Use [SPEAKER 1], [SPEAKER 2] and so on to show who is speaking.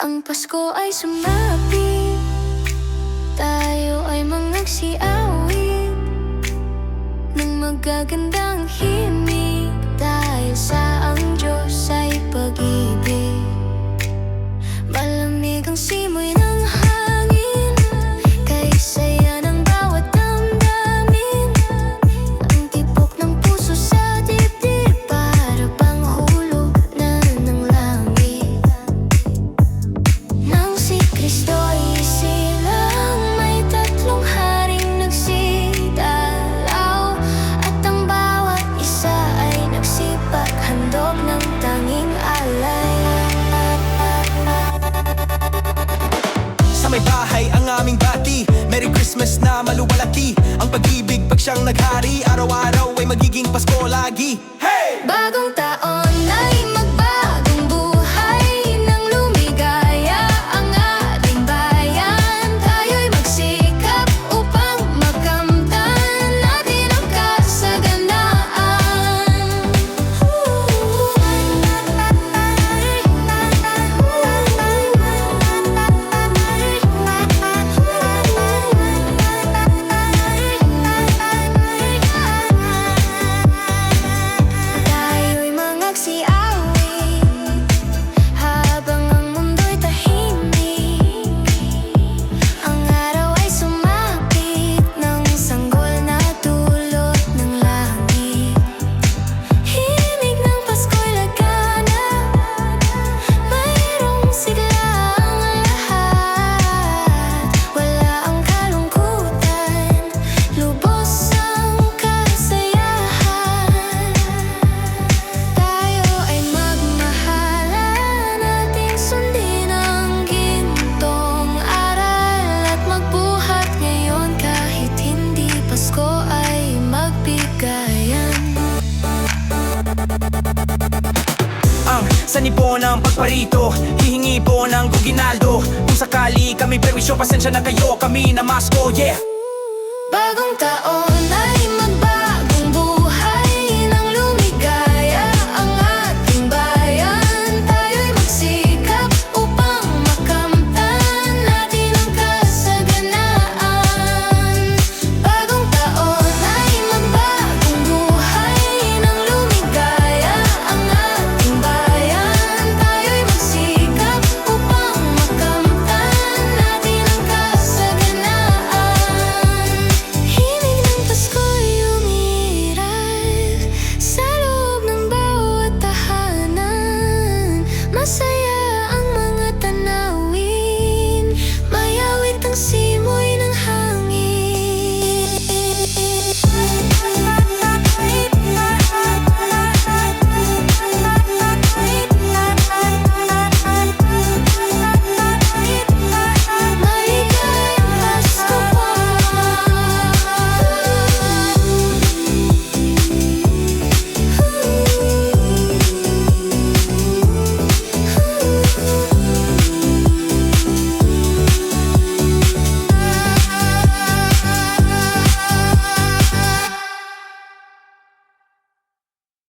[SPEAKER 1] Ang Pasko ay sumapit, tayo ay magsiawit ng magagandang himig, dahil sa ang Diyos ay pag-ibig. Malamig ang simoy ng hangin, kay saya ng bawat damdamin. Ang tibok ng puso sa dibdib, para bang hulog na ng langit. Nang si Kristo'y isilang, may tatlong haring nagsidalaw, at ang bawat isa ay nagsipag, handog ng tanging alay.
[SPEAKER 2] Sa may bahay ang aming bati, Merry Christmas na maluwalhati. Ang pag-ibig pag siyang naghari, araw-araw ay magiging Pasko lagi. Hey!
[SPEAKER 1] Bagong taon ay magbagong buhay, nang lumigaya ang ating bayan. Tayo'y magsikap upang makamtan natin ang kasaganaan. Tayo'y magsiawit habang ang mundo'y tahimik. Ang araw ay sumapit ng sanggol na dulot ng langit. Himig ng Pasko'y laganap, mayroong sigla ang lahat. Wala ang kalungkutan, lubos ang kasayahan. Tayo ay magmahalan, ating sundin ang gintong aral, at magbuhat ngayon kahit hindi Pasko ay magbigayan.
[SPEAKER 2] Ang sanibon ng pagparito, hihingi po ng guginaldo. Kung sakali kami perwisyo, pasensya na kayo, kami na masko, yeah!
[SPEAKER 1] Bagong taon